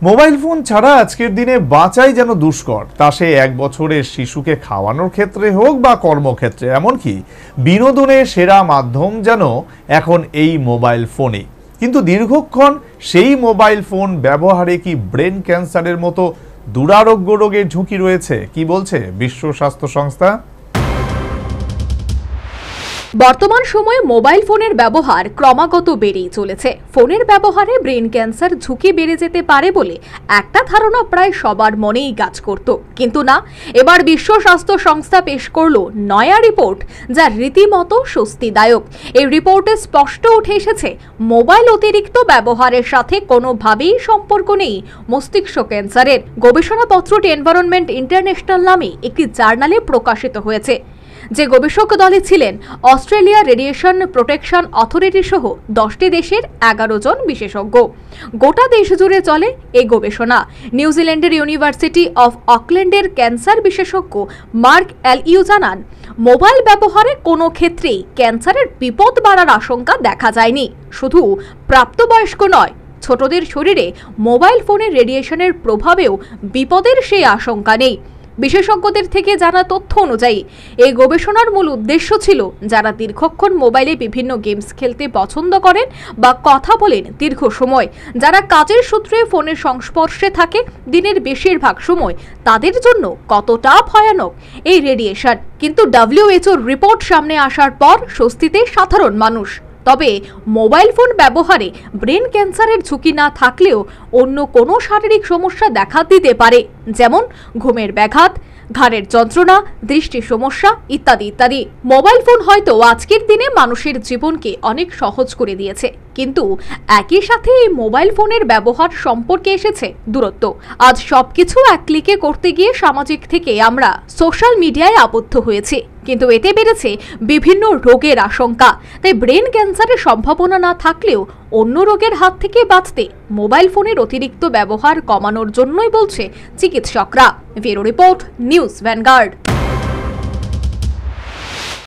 Mobile phone ছাড়া আজকের দিনে বাঁচাই যেন দুষ্কর, তা সে 1 বছরের শিশুকে খাওয়ানোর ক্ষেত্রে হোক বা কর্মক্ষেত্রে, এমনকি বিনোদনের সেরা মাধ্যম যেন এখন এই মোবাইল ফোনই। কিন্তু দীর্ঘক্ষণ সেই মোবাইল ফোন ব্যবহারে কি ব্রেন ক্যান্সারের মতো দুরারোগ্য রোগের ঝুঁকি রয়েছে? কি বলছে বিশ্ব স্বাস্থ্য সংস্থা? বর্তমান সময়ে মোবাইল ফোনের ব্যবহার ক্রমাগত বেড়েই চলেছে। ফোনের ব্যবহারে ব্রেন ক্যান্সার ঝুঁকি বেড়ে যেতে পারে বলে একটা ধারণা প্রায় সবার মনেই কাজ করত, কিন্তু না। এবার বিশ্ব স্বাস্থ্য সংস্থা পেশ করলো নয়া রিপোর্ট, যা রীতিমতো স্বস্তিদায়ক। এই রিপোর্টে স্পষ্ট উঠে এসেছে, মোবাইল অতিরিক্ত ব্যবহারের সাথে কোনোভাবেই সম্পর্ক নেই মস্তিষ্ক ক্যান্সারের। গবেষণাপত্রটি এনভায়রনমেন্ট ইন্টারন্যাশনাল নামে একটি জার্নালে প্রকাশিত হয়েছে। যে গবেষক দলে ছিলেন অস্ট্রেলিয়া রেডিয়েশন প্রোটেকশন অথরিটি সহ 10টি দেশের 11 জন বিশেষজ্ঞ। গোটা দেশ জুড়ে চলে এই গবেষণা। নিউজিল্যান্ডের ইউনিভার্সিটি অফ অকল্যান্ডের ক্যান্সার বিশেষজ্ঞ মার্ক এলইউ জানান, মোবাইল ব্যবহারে কোনো ক্ষেত্রেই ক্যান্সারের বিপদ বাড়ার আশঙ্কা দেখা যায়নি। শুধু প্রাপ্তবয়স্ক নয়, ছোটদের শরীরে মোবাইল ফোনের রেডিয়েশনের প্রভাবেও বিপদের সেই আশঙ্কা নেই। বিশেষজ্ঞদের থেকে জানা তথ্য অনুযায়ী এই গবেষণার মূল উদ্দেশ্য ছিল, যারা দীর্ঘক্ষণ মোবাইলে বিভিন্ন গেমস খেলতে পছন্দ করেন বা কথা বলেন দীর্ঘ সময়, যারা কাজের সূত্রে ফোনের সংস্পর্শে থাকে দিনের বেশিরভাগ সময়, তাদের জন্য কতটা ভয়ানক এই রেডিয়েশন। কিন্তু WHO-র রিপোর্ট সামনে আসার পর স্বস্তিতে সাধারণ মানুষ। তবে মোবাইল ফোন ব্যবহারে ব্রেন ক্যান্সারের ঝুঁকি না থাকলেও অন্য কোনো শারীরিক সমস্যা দেখা দিতে পারে, যেমন ঘুমের ব্যাঘাত, ঘাড়ের যন্ত্রণা, দৃষ্টি সমস্যা ইত্যাদি ইত্যাদি। মোবাইল ফোন হয়তো আজকের দিনে মানুষের জীবনকে অনেক সহজ করে দিয়েছে, কিন্তু একই সাথে এই মোবাইল ফোনের ব্যবহার সম্পর্কে এসেছে দূরত্ব। আজ সবকিছু এক ক্লিকে করতে গিয়ে সামাজিক থেকে আমরা সোশ্যাল মিডিয়ায় আবদ্ধ হয়েছি, কিন্তু এতে বেড়েছে বিভিন্ন রোগের আশঙ্কা। তাই ব্রেন ক্যান্সারের সম্ভাবনা না থাকলেও অন্য রোগের হাত থেকে বাঁচতে মোবাইল ফোনের অতিরিক্ত ব্যবহার কমানোর জন্যই বলছে চিকিৎসকরা। Bureau report, news vanguard.